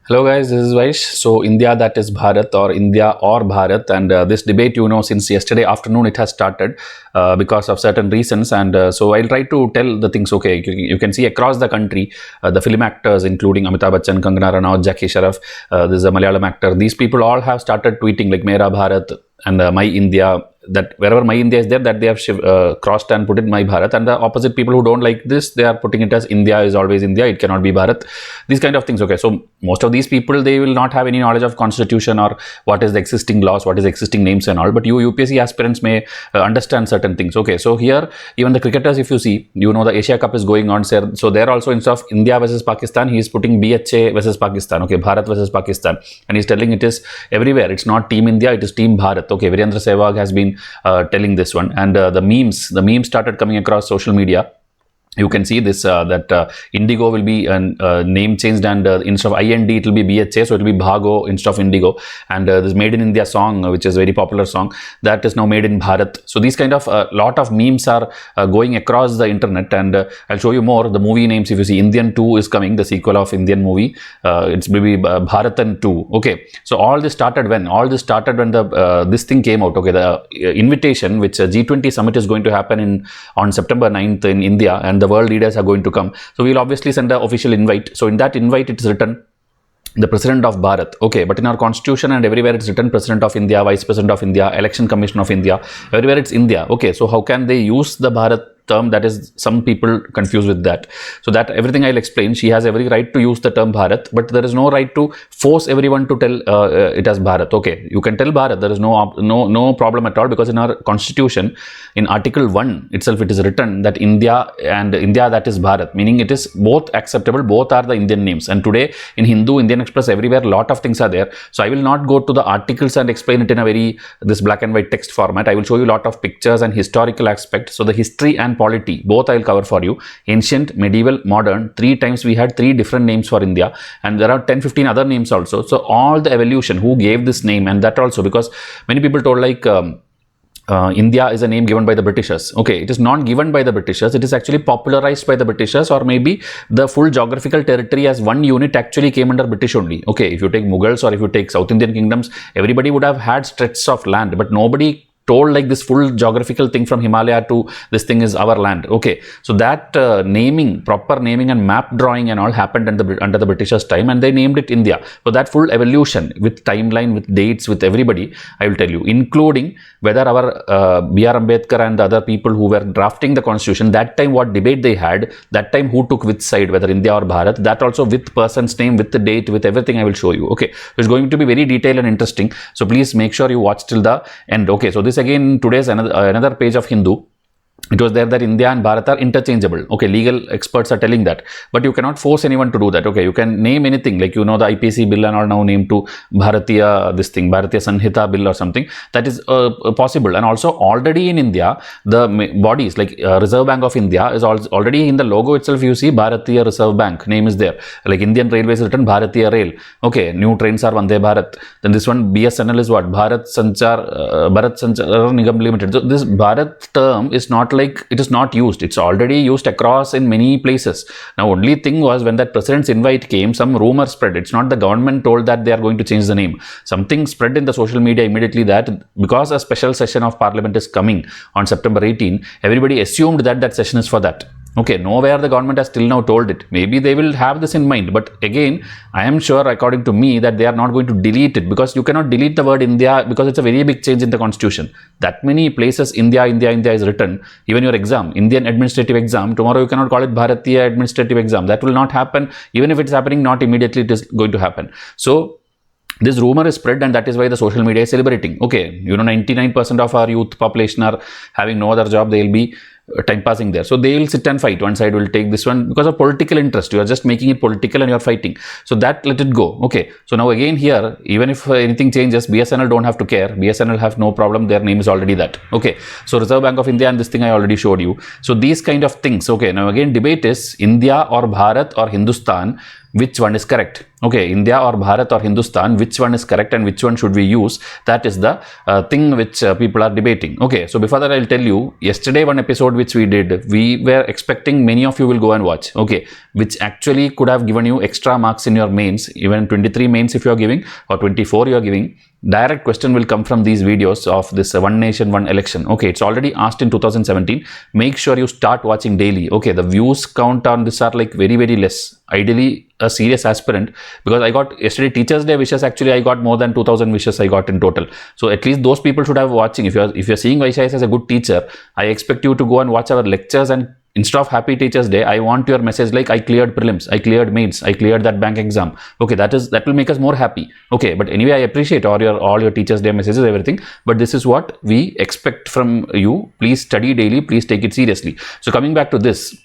Hello guys, this is Vysh. So India, that is Bharat, or India or Bharat, and this debate, since yesterday afternoon it has started because of certain reasons, and so I'll try to tell the things. Okay, you can see across the country, the film actors including Amitabh Bachchan, Kangana Ranaut, Jackie Sharaf, this is a Malayalam actor. These people all have started tweeting like Mera Bharat and My India. That wherever My India is there, that they have crossed and put it My Bharat, and the opposite people who don't like this, they are putting it as India is always India, it cannot be Bharat, these kind of things. Okay, so most of these people, they will not have any knowledge of constitution or what is the existing laws, what is existing names and all, but you UPSC aspirants may understand certain things. Okay, so here even the cricketers, if you see, the Asia Cup is going on, so there also, instead of India versus Pakistan, he is putting BHA versus Pakistan. Okay, Bharat versus Pakistan, and he's telling it is everywhere, it's not Team India, it is Team Bharat. Okay, Virendra Sehwag has been telling this one, and the memes started coming across social media. You can see this that Indigo will be name changed, and instead of IND it will be BHA, so it will be Bhago instead of Indigo. And this Made in India song, which is a very popular song, that is now Made in Bharat. So these kind of lot of memes are going across the internet, and I'll show you more. The movie names, if you see, Indian 2 is coming, the sequel of Indian movie. It's maybe Bharatan 2. Okay, so all this started when? All this started when the this thing came out. Okay, the invitation which G20 summit is going to happen on September 9th in India, and the world leaders are going to come. So we'll obviously send an official invite. So in that invite, it is written the President of Bharat. Okay, but in our constitution and everywhere it's written President of India, Vice President of India, Election Commission of India, everywhere it's India. Okay, so how can they use the Bharat term? That is, some people confused with that. So that everything I'll explain. She has every right to use the term Bharat, but there is no right to force everyone to tell it as Bharat. Okay, you can tell Bharat, there is no problem at all, because in our constitution, in Article 1 itself, it is written that India and India, that is Bharat, meaning it is both acceptable, both are the Indian names. And today in Hindu, Indian Express, everywhere, lot of things are there. So I will not go to the articles and explain it in a this black and white text format. I will show you a lot of pictures and historical aspects. So the history and polity, both I will cover for you. Ancient, medieval, modern, 3 times we had 3 different names for India, and there are 10-15 other names also. So all the evolution, who gave this name, and that also, because many people told like India is a name given by the Britishers. Okay, it is not given by the Britishers, it is actually popularized by the Britishers, or maybe the full geographical territory as one unit actually came under British only. Okay, if you take Mughals or if you take South Indian kingdoms, everybody would have had stretches of land, but nobody told like this full geographical thing from Himalaya to this thing is our land. Okay, so that naming, proper naming and map drawing and all happened under the Britishers' time, and they named it India. So that full evolution with timeline, with dates, with everybody, I will tell you, including whether our B.R. Ambedkar and the other people who were drafting the constitution, that time what debate they had, that time who took which side, whether India or Bharat, that also with person's name, with the date, with everything I will show you. Okay, so it's going to be very detailed and interesting. So please make sure you watch till the end. Okay, so this again today's another page of Hindu. It was there that India and Bharat are interchangeable. Okay, legal experts are telling that, but you cannot force anyone to do that. Okay, you can name anything, like the IPC bill and all now named to Bharatiya, this thing, Bharatiya Sanhita bill or something. That is possible. And also already in India, the bodies like Reserve Bank of India is already in the logo itself. You see Bharatiya Reserve Bank name is there. Like Indian Railways written Bharatiya Rail. Okay, new trains are Vande Bharat. Then this one BSNL is what? Bharat Sanchar Nigam Limited. So this Bharat term is not like, it is not used, it's already used across in many places. Now only thing was, when that president's invite came, some rumor spread. It's not the government told that they are going to change the name. Something spread in the social media immediately, that because a special session of parliament is coming on September 18, everybody assumed that that session is for that. Okay, nowhere the government has till now told it. Maybe they will have this in mind, but again, I am sure, according to me, that they are not going to delete it, because you cannot delete the word India, because it's a very big change in the constitution. That many places India is written. Even your exam, Indian administrative exam, tomorrow you cannot call it Bharatiya administrative exam. That will not happen. Even if it's happening, not immediately it is going to happen. So this rumor is spread, and that is why the social media is celebrating. Okay, 99% of our youth population are having no other job. They will be time passing there. So they will sit and fight. One side will take this one because of political interest. You are just making it political and you are fighting. So that, let it go. Okay. So now again here, even if anything changes, BSNL don't have to care. BSNL have no problem. Their name is already that. Okay. So Reserve Bank of India and this thing I already showed you. So these kind of things. Okay. Now again, debate is India or Bharat or Hindustan. which one is correct. Okay, India or Bharat or Hindustan, which one is correct and which one should we use? That is the thing which people are debating. Okay, so before that I'll tell you, yesterday one episode which we did, we were expecting many of you will go and watch, okay, which actually could have given you extra marks in your mains, even 23 mains if you are giving or 24 you are giving. Direct question will come from these videos of this one nation, one election. Okay, it's already asked in 2017. Make sure you start watching daily. Okay, the views count on this are like very, very less. Ideally, a serious aspirant, because I got yesterday Teachers Day wishes. Actually, I got more than 2,000 wishes I got in total. So at least those people should have watching. If you're seeing Vysh as a good teacher, I expect you to go and watch our lectures, and instead of Happy Teachers Day, I want your message like I cleared prelims, I cleared mains, I cleared that bank exam. Okay, that will make us more happy. Okay, but anyway, I appreciate all your Teachers Day messages, everything. But this is what we expect from you. Please study daily. Please take it seriously. So coming back to this.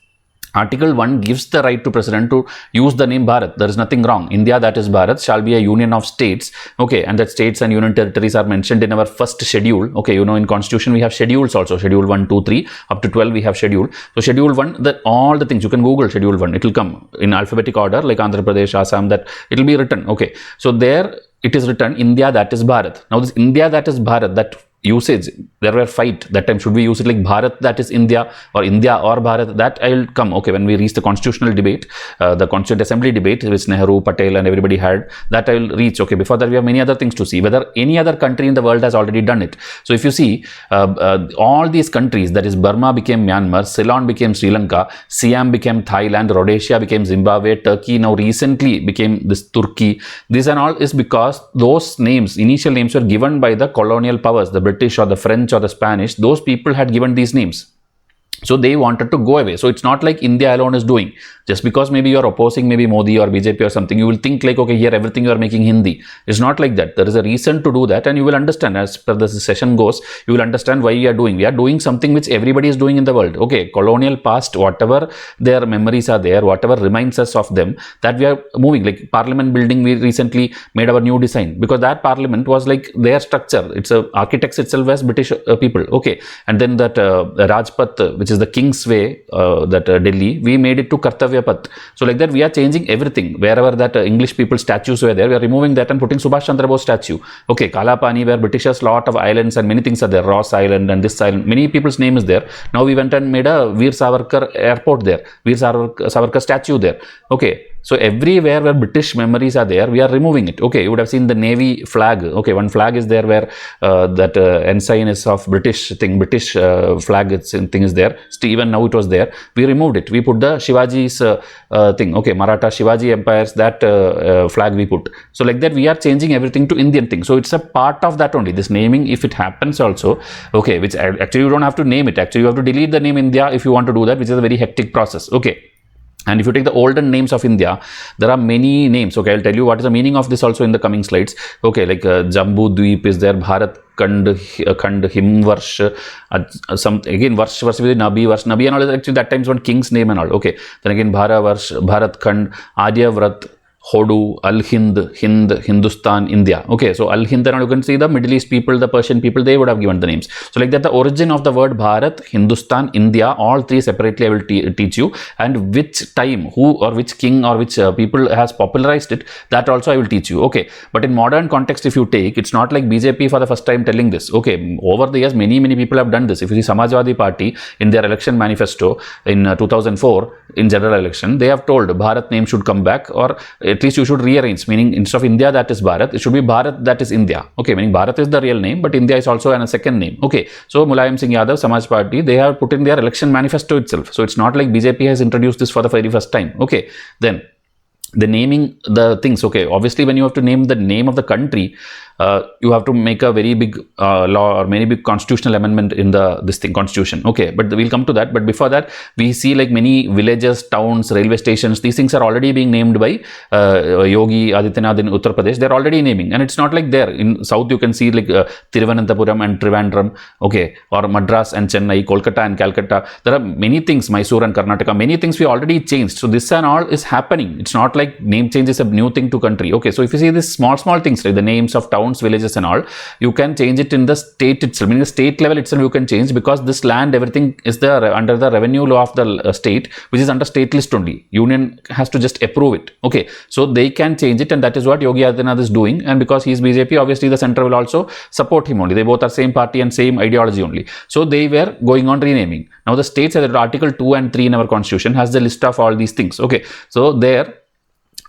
Article 1 gives the right to President to use the name Bharat. There is nothing wrong. India, that is Bharat, shall be a union of states. Okay, and that states and union territories are mentioned in our first schedule. Okay, you know, in Constitution we have schedules also. Schedule 1, 2, 3, up to 12 we have schedule. So Schedule 1, that all the things, you can Google Schedule 1. It will come in alphabetic order like Andhra Pradesh, Assam, that it will be written. Okay, so there it is written India, that is Bharat. Now this India, that is Bharat, that usage, there were fight that time, should we use it like Bharat, that is India, or India or Bharat? That I will come, okay, when we reach the constitutional debate, the Constituent Assembly debate which Nehru, Patel and everybody had, that I will reach. Okay, before that we have many other things to see, whether any other country in the world has already done it. So if you see all these countries, that is Burma became Myanmar, Ceylon became Sri Lanka, Siam became Thailand, Rhodesia became Zimbabwe, Turkey now recently became this Turkey. This and all is because those names, initial names, were given by the colonial powers, the British or the French or the Spanish. Those people had given these names. So they wanted to go away. So it's not like India alone is doing. Just because maybe you are opposing maybe Modi or BJP or something, you will think like, okay, here everything you are making Hindi. It's not like that. There is a reason to do that, and you will understand as per the session goes, you will understand why we are doing. We are doing something which everybody is doing in the world. Okay, colonial past, whatever their memories are there, whatever reminds us of them, that we are moving. Like Parliament building, we recently made our new design because that Parliament was like their structure. It's a architects itself as British people. Okay, and then that Rajpath, which is the King's Way, Delhi, we made it to Kartavya Path. So like that we are changing everything. Wherever that English people statues were there, we are removing that and putting Subhash Chandra Bose statue. Okay, Kalapani, where Britishers lot of islands and many things are there, Ross Island and this island, many people's name is there. Now we went and made a Veer Savarkar airport there, Veer Savarkar statue there. Okay, so everywhere where British memories are there, we are removing it. Okay, you would have seen the Navy flag. Okay, one flag is there where that ensign is of British thing, British flag thing is there. Even now it was there. We removed it. We put the Shivaji's thing. Okay, Maratha Shivaji empires, that flag we put. So like that we are changing everything to Indian thing. So it's a part of that only. This naming, if it happens also, okay, which actually you don't have to name it. Actually you have to delete the name India if you want to do that, which is a very hectic process. Okay. And if you take the olden names of India, there are many names. Okay, I'll tell you what is the meaning of this also in the coming slides. Okay, like Jambu Dweep is there, Bharat Khand, Himvarsh, some again Varsh with Nabi, Varsh, Nabi and all. Actually, that time's one king's name and all. Okay, then again Bharat Khand, Aryavrat, Hodu, Al-Hind, Hindustan, India. Okay, so Al-Hind, and you can see the Middle East people, the Persian people, they would have given the names. So like that, the origin of the word Bharat, Hindustan, India, all three separately I will teach you, and which time, who or which king or which people has popularized it, that also I will teach you. Okay, but in modern context, if you take, it's not like BJP for the first time telling this. Okay, over the years, many people have done this. If you see Samajwadi Party in their election manifesto in 2004, in general election, they have told Bharat name should come back, or at least you should rearrange, meaning instead of India, that is Bharat, it should be Bharat, that is India. Okay, meaning Bharat is the real name, but India is also a second name. Okay, so Mulayam Singh Yadav, Samaj Party, they have put in their election manifesto itself. So it's not like BJP has introduced this for the very first time. Okay, then the naming the things. Okay, obviously when you have to name the name of the country, you have to make a very big law or very big constitutional amendment in this constitution. Okay, but we'll come to that. But before that, we see like many villages, towns, railway stations, these things are already being named by Yogi Adityanath in Uttar Pradesh. They're already naming, and it's not like there in south you can see like Thiruvananthapuram and Trivandrum, okay, or Madras and Chennai, Kolkata and Calcutta. There are many things, Mysore and Karnataka, many things we already changed. So this and all is happening. It's not like like name change is a new thing to country. Okay, so if you see these small things like the names of towns, villages and all, you can change it in the state itself, meaning the state level itself you can change, because this land, everything is there under the revenue law of the state, which is under state list only. Union has to just approve it. Okay, so they can change it, and that is what Yogi Adityanath is doing. And because he is BJP, obviously the center will also support him only. They both are same party and same ideology only. So they were going on renaming. Now the states, that Article 2 and 3 in our constitution has the list of all these things. Okay, so there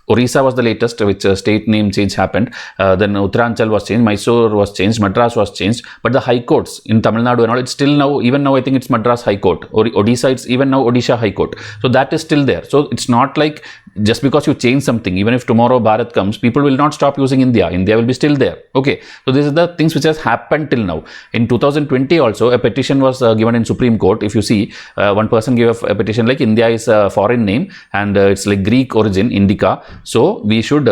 Orissa was the latest, which state name change happened. Then Uttaranchal was changed, Mysore was changed, Madras was changed. But the high courts in Tamil Nadu and all, it's still now, even now I think it's Madras High Court. Or Odisha, it's even now Odisha High Court. So that is still there. So it's not like just because you change something, even if tomorrow Bharat comes, people will not stop using India. India will be still there. Okay. So this is the things which has happened till now. In 2020 also, a petition was given in Supreme Court. If you see, one person gave a petition like India is a foreign name and it's like Greek origin, Indica. So we should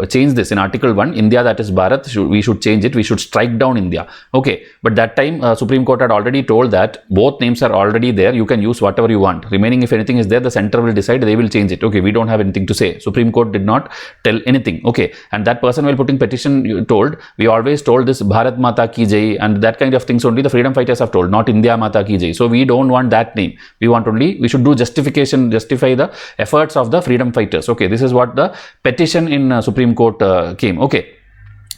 change this in Article 1, India, that is Bharat, we should change it, we should strike down India. Okay, but that time Supreme Court had already told that both names are already there, you can use whatever you want. Remaining, if anything is there, the center will decide, they will change it. Okay, we don't have anything to say. Supreme Court did not tell anything. Okay, and that person while putting petition told, we always told this Bharat Mata Ki Jai and that kind of things only the freedom fighters have told, not India Mata Ki Jai. So we don't want that name. We want only, we should do justification, justify the efforts of the freedom fighters. Okay, this is what the petition in Supreme Court came. Okay.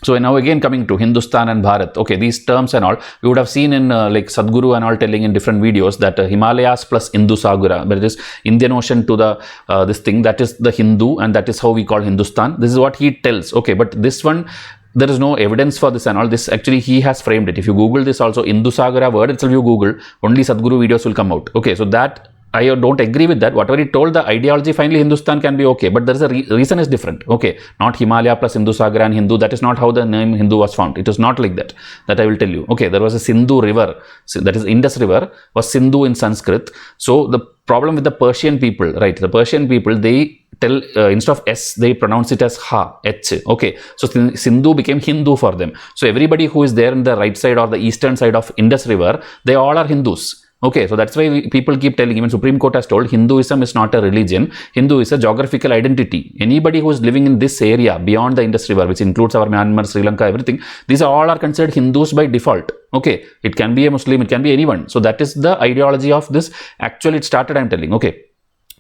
So now again coming to Hindustan and Bharat. Okay, these terms and all, you would have seen in like Sadhguru and all telling in different videos that Himalayas plus Hindu Sagara, but it is Indian Ocean to the this thing, that is the Hindu, and that is how we call Hindustan. This is what he tells. Okay, but this one, there is no evidence for this and all. This actually he has framed it. If you Google this also, Hindu Sagara word itself you Google, only Sadhguru videos will come out. Okay, so that I don't agree with that. Whatever he told, the ideology, finally Hindustan can be okay, but there is a reason is different. Okay, not Himalaya plus Hindu Sagar and Hindu. That is not how the name Hindu was found. It is not like that. That I will tell you. Okay, there was a Sindhu river, that is Indus river, was Sindhu in Sanskrit. So the problem with the Persian people, right? The Persian people, they tell instead of S, they pronounce it as Ha, H. Okay, so Sindhu became Hindu for them. So everybody who is there in the right side or the eastern side of Indus river, they all are Hindus. Okay, so that's why people keep telling, even Supreme Court has told, Hinduism is not a religion. Hindu is a geographical identity. Anybody who is living in this area beyond the Indus River, which includes our Myanmar, Sri Lanka, everything, these all are considered Hindus by default. Okay, it can be a Muslim, it can be anyone. So that is the ideology of this. Actually, it started, I'm telling. Okay,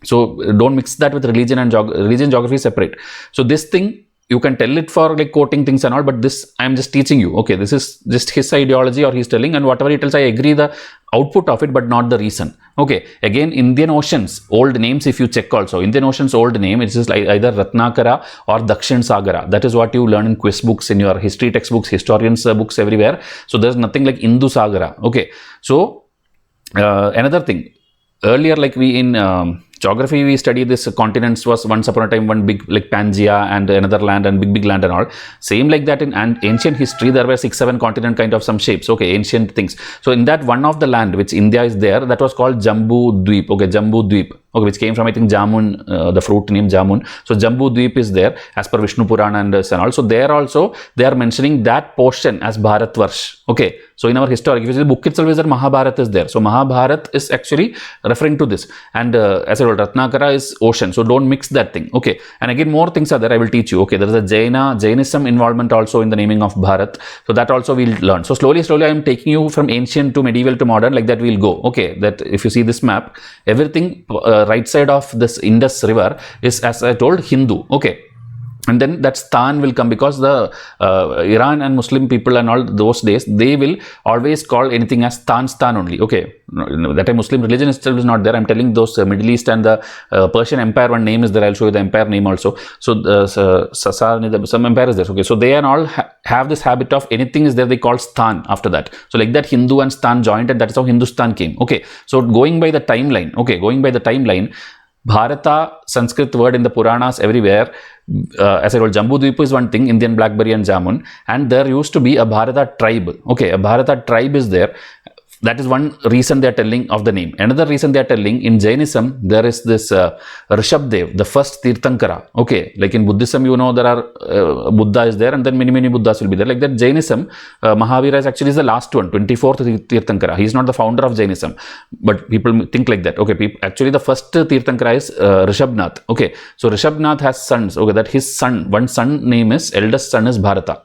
so don't mix that with religion and religion, geography is separate. So this thing, you can tell it for like quoting things and all, but this I am just teaching you. Okay, this is just his ideology or he's telling, and whatever he tells, I agree the output of it, but not the reason. Okay, again, Indian Oceans, old names, if you check also, Indian Ocean's old name, it's just like either Ratnakara or Dakshin Sagara. That is what you learn in quiz books, in your history textbooks, historians books everywhere. So there's nothing like Hindu Sagara. Okay, so another thing, earlier like we in geography, we study this continents was once upon a time one big like Pangaea and another land and big land and all. Same like that in ancient history, there were 6-7 continent kind of some shapes. Okay, ancient things. So in that one of the land which India is there, that was called Jambu Dweep. Okay, Jambu Dweep. Okay, which came from I think Jamun, the fruit name Jamun. So Jambu Dweep is there as per Vishnu Purana and also there also they are mentioning that portion as Bharatvarsh. Okay, so in our historic, if you see the book itself is there, Mahabharat is there. So Mahabharat is actually referring to this, and as I told, Ratnakara is ocean. So don't mix that thing. Okay, and again more things are there. I will teach you. Okay, there is a Jainism involvement also in the naming of Bharat. So that also we'll learn. So slowly I am taking you from ancient to medieval to modern. Like that we'll go. Okay, that if you see this map, everything right side of this Indus river is, as I told, Hindu. Okay. And then that Stan will come, because the Iran and Muslim people and all those days, they will always call anything as Stan only. Okay, that time Muslim religion itself is not there. I'm telling those Middle East and the Persian Empire, one name is there. I'll show you the empire name also. So some empire is there. Okay, so they and all have this habit of anything is there, they call Stan after that. So like that Hindu and Stan joined, and that is how Hindustan came. Okay, so going by the timeline. Okay, going by the timeline, Bharata, Sanskrit word in the Puranas everywhere, as I told, Jambu Dweep is one thing, Indian blackberry and Jamun, and there used to be a Bharata tribe. Okay, a Bharata tribe is there. that is one reason they are telling of the name. Another reason they are telling, in Jainism, there is this Rishabdev, the first Tirthankara. Okay, like in Buddhism, you know, there are Buddha is there, and then many Buddhas will be there. Like that, Jainism, Mahavira is actually the last one, 24th Tirthankara. He is not the founder of Jainism, but people think like that. Okay, actually the first Tirthankara is Rishabnath. Okay, so Rishabnath has sons. Okay, that his son, one son name is, eldest son is Bharata.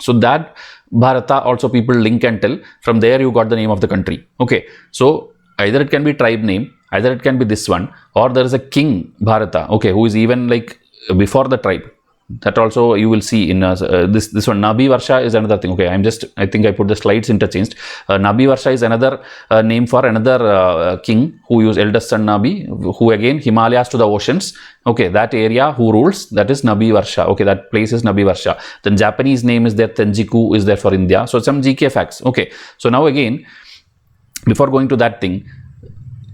So that Bharata also people link and tell, from there you got the name of the country. Okay, so either it can be tribe name, either it can be this one, or there is a king Bharata, okay, who is even like before the tribe. That also you will see in this one. Nabi Varsha is another thing. Okay, I think I put the slides interchanged. Nabi Varsha is another name for another king who used eldest son Nabi, who again Himalayas to the oceans. Okay, that area who rules, that is Nabi Varsha. Okay, that place is Nabi Varsha. Then Japanese name is there, Tenjiku is there for India. So some GK facts. Okay, so now again, before going to that thing,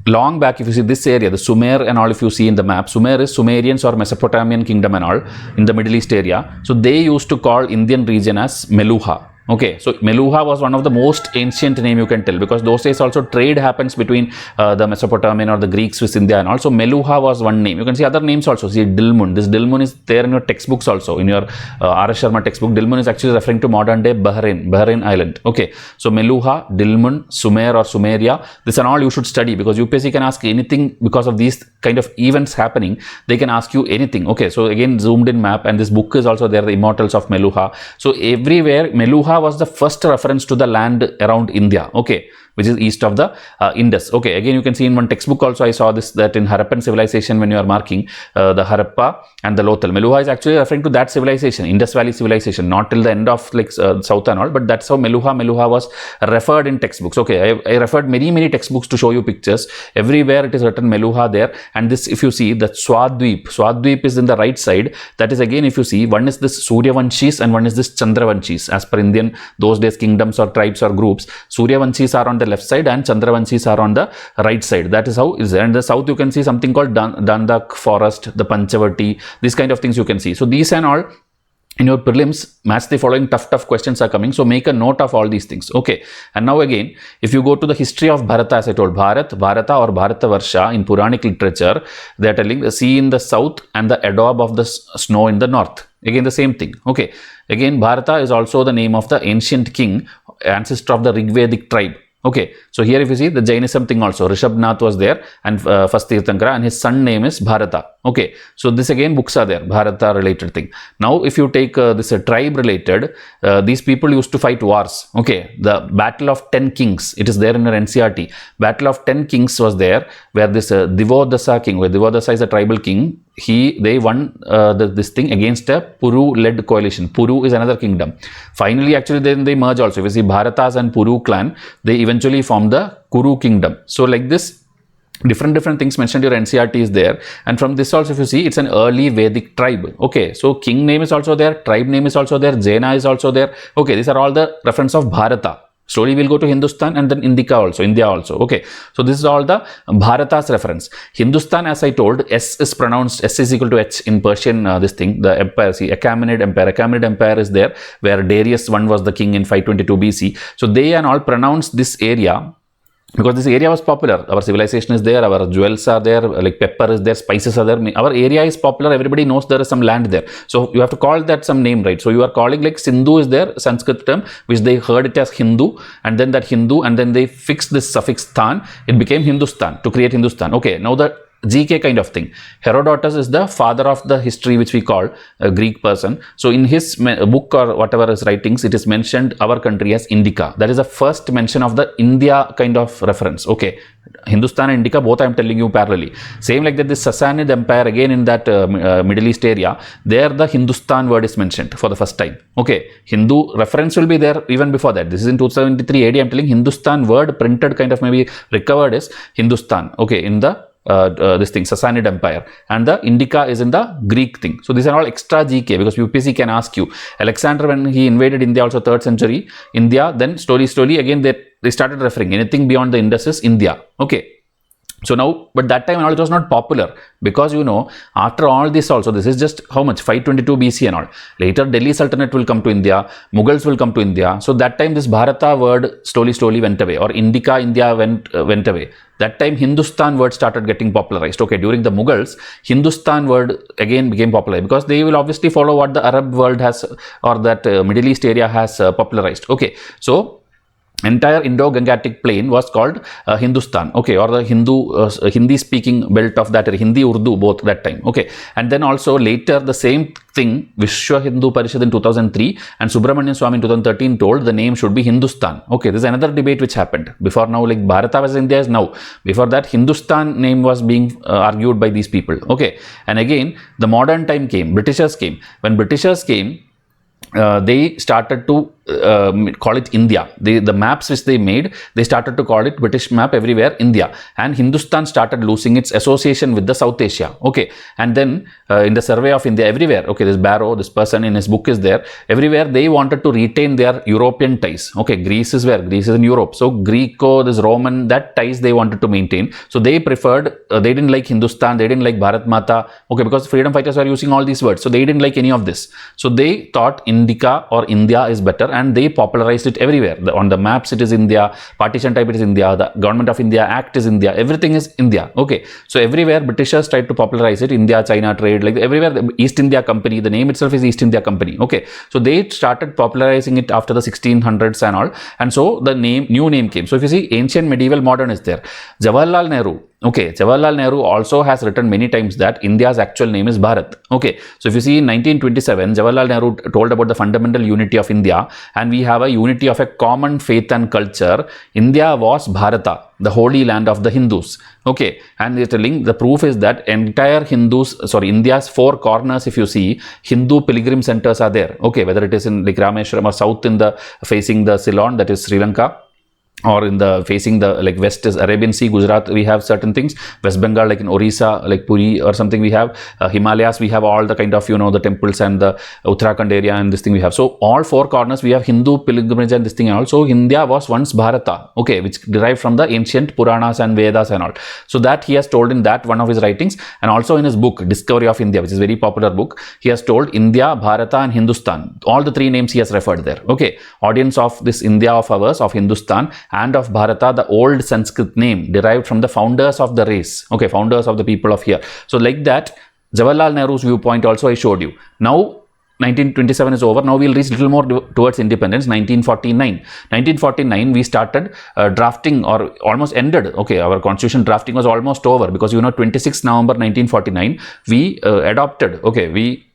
long back, if you see this area, the Sumer and all, if you see in the map, Sumer is Sumerians or Mesopotamian kingdom and all in the Middle East area. So they used to call Indian region as Meluha. Okay, so Meluha was one of the most ancient name you can tell, because those days also trade happens between the Mesopotamian or the Greeks with India, and also Meluha was one name. You can see other names also. See Dilmun. This Dilmun is there in your textbooks also. In your R.S. Sharma textbook, Dilmun is actually referring to modern day Bahrain island. Okay, so Meluha, Dilmun, Sumer or Sumeria, this and all you should study, because UPSC can ask anything because of these kind of events happening. They can ask you anything. Okay, so again zoomed in map, and this book is also there, the Immortals of Meluha. So everywhere Meluha was the first reference to the land around India, okay, which is east of the Indus. Okay, again you can see in one textbook also I saw this, that in Harappan civilization, when you are marking the Harappa and the Lothal, Meluha is actually referring to that civilization, Indus Valley civilization, not till the end of like south and all, but that's how Meluha was referred in textbooks. Okay, I referred many textbooks to show you pictures. Everywhere it is written Meluha there, and this, if you see, the Swadweep is in the right side. That is again, if you see, one is this Suryavanshis and one is this Chandravanshis. As per Indian those days kingdoms or tribes or groups, Suryavanshis are on the left side and Chandravanshis are on the right side. That is how it is. And in the south you can see something called Dandak forest, the Panchavati, these kind of things you can see. So these and all, in your prelims, match the following tough questions are coming. So make a note of all these things. Okay. And now again, if you go to the history of Bharata, as I told, Bharata or Bharata Varsha in Puranic literature, they are telling the sea in the south and the adobe of the snow in the north. Again, the same thing. Okay. Again, Bharata is also the name of the ancient king, ancestor of the Rigvedic tribe. Okay, so here if you see the Jainism thing also, Rishabnath was there, and first Tirthankara, and his son name is Bharata. Okay, so this again books are there, Bharata related thing. Now if you take this tribe related, these people used to fight wars. Okay, the Battle of 10 Kings, it is there in your NCRT. Battle of 10 Kings was there, where this Divodasa king, where Divodasa is a tribal king, they won this thing against a Puru-led coalition. Puru is another kingdom. Finally, actually, then they merge also. If you see Bharatas and Puru clan, they eventually form the Kuru kingdom. So like this, different things mentioned your NCRT is there, and from this also if you see, it's an early Vedic tribe. Okay, so king name is also there, tribe name is also there, Jaina is also there. Okay, these are all the reference of Bharata. Slowly we'll go to Hindustan and then India also. Okay, so this is all the Bharata's reference. Hindustan, as I told, S is pronounced, S is equal to H in Persian, this thing, the empire, see, Achaemenid Empire is there, where Darius I was the king in 522 BC. So they and all pronounce this area, because this area was popular. Our civilization is there, our jewels are there, like pepper is there, spices are there. Our area is popular, everybody knows there is some land there. So you have to call that some name, right? So you are calling like Sindhu is there, Sanskrit term, which they heard it as Hindu, and then that Hindu, and then they fixed this suffix Than, it became Hindustan, to create Hindustan. Okay, now the GK kind of thing. Herodotus is the father of the history, which we call a Greek person. So in his book or whatever his writings, it is mentioned our country as Indica. That is the first mention of the India kind of reference. Okay, Hindustan and Indica, both I am telling you parallelly. Same like that, this Sassanid Empire again in that Middle East area, there the Hindustan word is mentioned for the first time. Okay, Hindu reference will be there even before that. This is in 273 AD. I am telling Hindustan word printed kind of maybe recovered is Hindustan. Okay, in the this thing, Sassanid Empire, and the Indica is in the Greek thing. So these are all extra GK, because UPSC can ask you. Alexander, when he invaded India also 3rd century, India, then slowly again they started referring anything beyond the Indus is India. Okay. So now, but that time and all, it was not popular, because after all this also, this is just how much, 522 BC and all. Later Delhi Sultanate will come to India, Mughals will come to India. So that time this Bharata word slowly went away, or Indica, India went away. That time Hindustan word started getting popularized. Okay, during the Mughals, Hindustan word again became popular, because they will obviously follow what the Arab world has, or that Middle East area has popularized. Okay, so entire Indo-Gangetic plain was called Hindustan, okay, or the Hindi speaking belt of that, Hindi, Urdu, both that time, okay. And then also later the same thing, Vishwa Hindu Parishad in 2003 and Subramanian Swamy in 2013 told the name should be Hindustan. Okay, this is another debate which happened. Before now, like Bharata was India is now. Before that, Hindustan name was being argued by these people, okay. And again, the modern time came, Britishers came. When Britishers came, they started to call it India. The maps which they made, they started to call it British map everywhere India, and Hindustan started losing its association with the South Asia. Okay, and then in the survey of India everywhere, okay, this Barrow, this person in his book is there, everywhere they wanted to retain their European ties. Okay, Greece is where? Greece is in Europe. So Greco, this Roman, that ties they wanted to maintain. So they preferred, they didn't like Hindustan, they didn't like Bharat Mata, okay, because freedom fighters were using all these words. So they didn't like any of this. So they thought Indica or India is better, and they popularized it everywhere. On the maps it is India, partition type it is India, the Government of India Act is India, everything is India. Okay, so everywhere Britishers tried to popularize it, India, China trade, like everywhere, the East India Company, the name itself is East India Company. Okay, so they started popularizing it after the 1600s and all, and so the new name came. So if you see, ancient, medieval, modern is there. Jawaharlal Nehru, okay, Jawaharlal Nehru also has written many times that India's actual name is Bharat. Okay, so if you see in 1927, Jawaharlal Nehru told about the fundamental unity of India, and we have a unity of a common faith and culture. India was Bharata, the holy land of the Hindus. Okay, and they're telling the proof is that entire India's four corners, if you see, Hindu pilgrim centers are there. Okay, whether it is in like Rameshwaram or south in the facing the Ceylon, that is Sri Lanka, or in the facing the like west is Arabian Sea, Gujarat, we have certain things. West Bengal, like in Orissa, like Puri or something, we have Himalayas, we have all the kind of the temples and the Uttarakhand area and this thing we have. So all four corners we have Hindu pilgrimage and this thing and all. So India was once Bharata, okay, which derived from the ancient Puranas and Vedas and all. So that he has told in that one of his writings, and also in his book Discovery of India, which is a very popular book, he has told India, Bharata and Hindustan. All the three names he has referred there. Okay, audience of this India of ours, of Hindustan and of Bharata, the old Sanskrit name derived from the founders of the race, okay, founders of the people of here. So like that, Jawaharlal Nehru's viewpoint also I showed you. Now 1927 is over. Now we'll reach little more towards independence. 1949 we started drafting, or almost ended. Okay, our constitution drafting was almost over, because 26 November 1949 we adopted, okay, we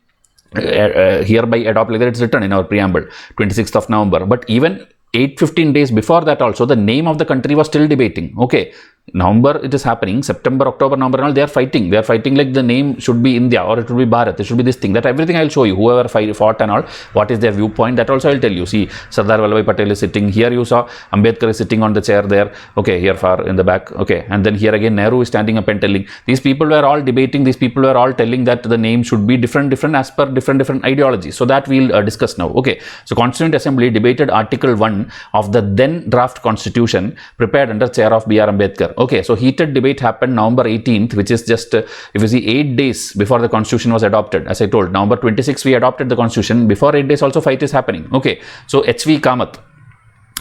hereby adopt, like that it's written in our preamble, 26th of November. But even 8-15 days before that also, the name of the country was still debating. Okay, November it is happening, September, October, November and all, they are fighting like the name should be India, or it should be Bharat, it should be this thing, that everything I'll show you, whoever fought and all, what is their viewpoint, that also I'll tell you. See, Sardar Vallabhbhai Patel is sitting here, you saw Ambedkar is sitting on the chair there, okay, here far in the back, okay, and then here again Nehru is standing up and telling. These people were all debating, these people were all telling that the name should be different as per different ideologies. So that we'll discuss now. Okay, so Constituent Assembly debated Article 1 of the then draft constitution prepared under chair of B.R. Ambedkar. Okay, so heated debate happened November 18th, which is just, if you see, 8 days before the constitution was adopted. As I told, November 26th we adopted the constitution. Before 8 days also fight is happening. Okay, so H.V. Kamath,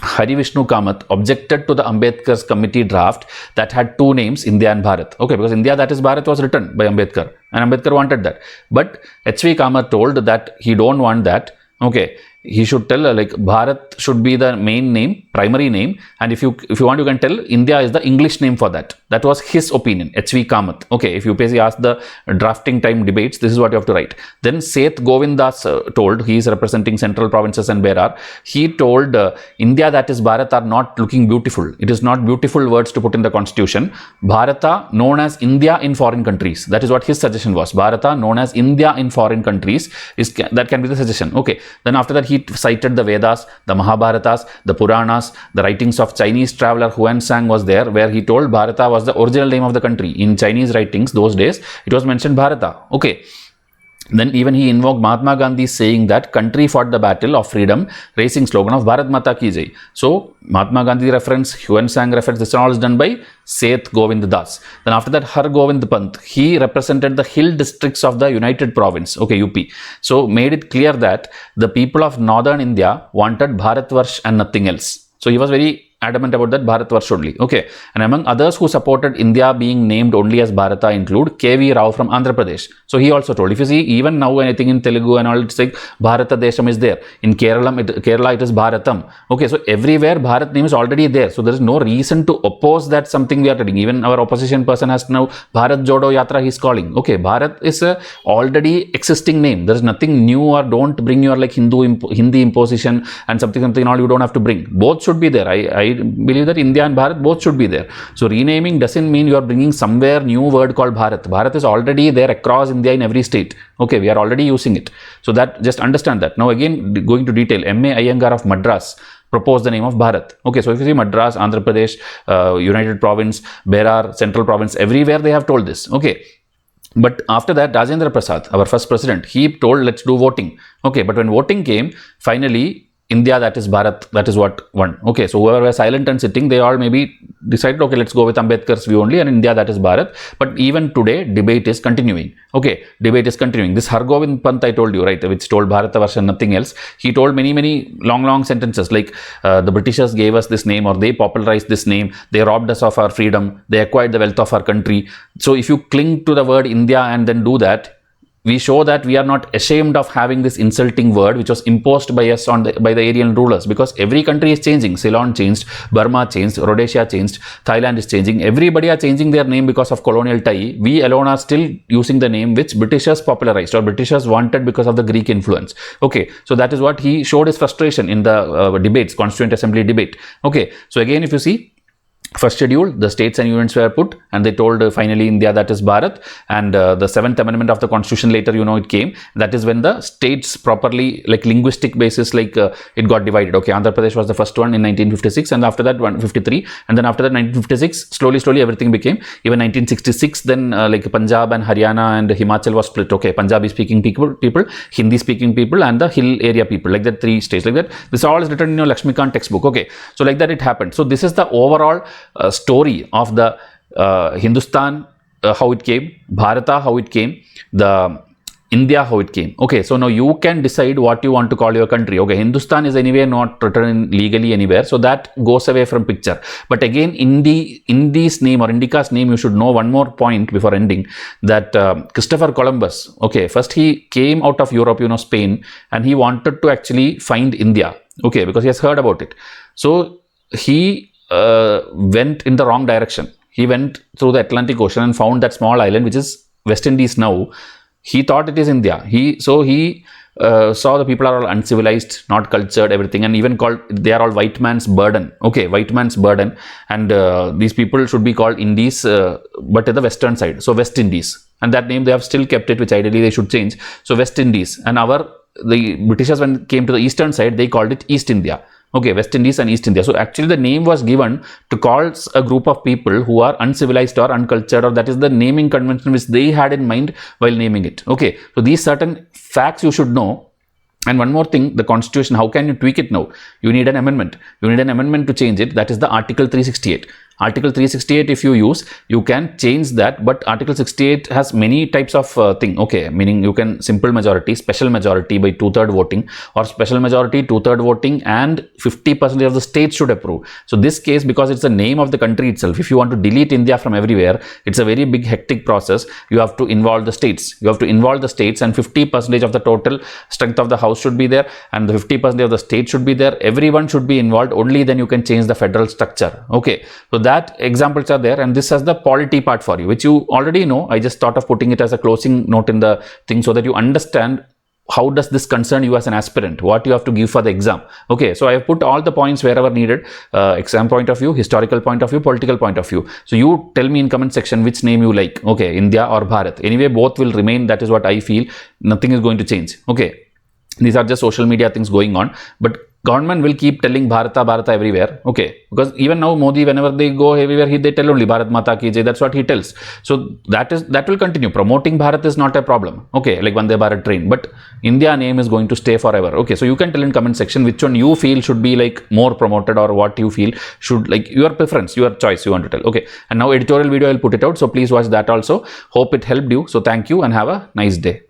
Hari Vishnu Kamath, objected to the Ambedkar's committee draft that had two names, India and Bharat. Okay, because India, that is Bharat, was written by Ambedkar, and Ambedkar wanted that. But H.V. Kamath told that he don't want that. Okay, he should tell like Bharat should be the main name, primary name, and if you want, you can tell India is the English name for that. That was his opinion, H.V. Kamath. Okay, if you basically ask the drafting time debates, this is what you have to write. Then Seth Govindas told, he is representing central provinces and Berar, he told India, that is Bharat, are not looking beautiful. It is not beautiful words to put in the constitution. Bharata known as India in foreign countries. That is what his suggestion was. Bharata known as India in foreign countries, that can be the suggestion. Okay, then after that he cited the Vedas, the Mahabharatas, the Puranas, the writings of Chinese traveler Huan Sang was there, where he told Bharata was the original name of the country. In Chinese writings those days, it was mentioned Bharata. Okay. Then even he invoked Mahatma Gandhi's saying that country fought the battle of freedom, raising slogan of Bharat Mata Ki Jai. So Mahatma Gandhi reference, Huan Sang reference, this all is done by Seth Govind Das. Then after that, Har Govind Pant, he represented the hill districts of the United Province, okay, UP. So made it clear that the people of northern India wanted Bharatvarsh and nothing else. So he was very adamant about that Bharatvarsh only. Okay. And among others who supported India being named only as Bharata include K.V. Rao from Andhra Pradesh. So he also told, if you see even now anything in Telugu and all, it's like Bharata Desham is there. In Kerala it is Bharatam. Okay. So everywhere Bharat name is already there. So there is no reason to oppose that something we are telling. Even our opposition person has now Bharat Jodo Yatra he is calling. Okay. Bharat is a already existing name. There is nothing new, or don't bring your like Hindi imposition and something and all you don't have to bring. Both should be there. I believe that India and Bharat both should be there. So renaming doesn't mean you are bringing somewhere new word called Bharat. Bharat is already there across India in every state. Okay, we are already using it. So that, just understand that. Now again, going to detail, M.A. Iyengar of Madras proposed the name of Bharat. Okay, so if you see Madras, Andhra Pradesh, United Province, Berar, Central Province, everywhere they have told this. Okay. But after that, Rajendra Prasad, our first president, he told, let's do voting. Okay, but when voting came, finally, India, that is Bharat, that is what won. Okay, so whoever were silent and sitting, they all maybe decided, okay, let's go with Ambedkar's view only, and India, that is Bharat. But even today, debate is continuing. Okay, debate is continuing. This Har Govind Pant I told you, right, which told Bharatavarsha and nothing else. He told many long sentences like the Britishers gave us this name, or they popularized this name, they robbed us of our freedom, they acquired the wealth of our country. So if you cling to the word India and then do that, we show that we are not ashamed of having this insulting word which was imposed by us by the Aryan rulers, because every country is changing. Ceylon changed, Burma changed, Rhodesia changed, Thailand is changing. Everybody are changing their name because of colonial tie. We alone are still using the name which Britishers popularized or Britishers wanted because of the Greek influence. Okay, so that is what he showed his frustration in the debates, Constituent Assembly debate. Okay, so again if you see, first schedule, the states and unions were put, and they told finally India, that is Bharat. And the 7th amendment of the constitution later, it came. That is when the states properly, like linguistic basis, like it got divided. Okay, Andhra Pradesh was the first one in 1956, and after that 153, and then after that 1956, slowly everything became. Even 1966, then like Punjab and Haryana and Himachal was split. Okay, Punjabi speaking people, Hindi speaking people, and the hill area people, like that 3 states, like that. This all is written in your Lakshmikant textbook. Okay, so like that it happened. So this is the overall story of the Hindustan, how it came, Bharata, how it came, the India, how it came. Okay, so now you can decide what you want to call your country. Okay, Hindustan is anyway not written legally anywhere, so that goes away from picture. But again, Indi's name or Indica's name, you should know one more point before ending, that Christopher Columbus, okay, first he came out of Europe, Spain, and he wanted to actually find India. Okay, because he has heard about it. So he went in the wrong direction. He went through the Atlantic Ocean and found that small island which is West Indies now. He thought it is India. He saw the people are all uncivilized, not cultured, everything, and even called, they are all white man's burden. Okay, white man's burden, and these people should be called Indies, but at the western side. So West Indies, and that name they have still kept it, which ideally they should change. So West Indies, and the Britishers, when came to the eastern side, they called it East India. Okay, West Indies and East India. So actually the name was given to call a group of people who are uncivilized or uncultured, or that is the naming convention which they had in mind while naming it. Okay, so these certain facts you should know. And one more thing, the constitution, how can you tweak it now? You need an amendment. You need an amendment to change it. That is the Article 368. Article 368, if you use, you can change that, but Article 68 has many types of thing. Okay, meaning you can simple majority, special majority by 2/3 voting, or special majority, 2/3 voting, and 50% of the states should approve. So this case, because it's the name of the country itself, if you want to delete India from everywhere, it's a very big hectic process. You have to involve the states. You have to involve the states, and 50% of the total strength of the house should be there, and the 50% of the state should be there. Everyone should be involved. Only then you can change the federal structure. Okay, so that examples are there, and this has the polity part for you, which you already know. I just thought of putting it as a closing note in the thing so that you understand how does this concern you as an aspirant, what you have to give for the exam. Okay, so I have put all the points wherever needed, exam point of view, historical point of view, political point of view. So you tell me in comment section which name you like. Okay, India or Bharat. Anyway, both will remain. That is what I feel. Nothing is going to change. Okay, these are just social media things going on, but government will keep telling Bharata, Bharata everywhere. Okay, because even now Modi, whenever they go everywhere, they tell only Bharat Mata ki Jai. That's what he tells. So that will continue. Promoting Bharat is not a problem. Okay, like Vande Bharat train, but India name is going to stay forever. Okay, so you can tell in comment section which one you feel should be like more promoted, or what you feel should, like, your preference, your choice, you want to tell. Okay, and now editorial video I'll put it out. So please watch that also. Hope it helped you. So thank you and have a nice day.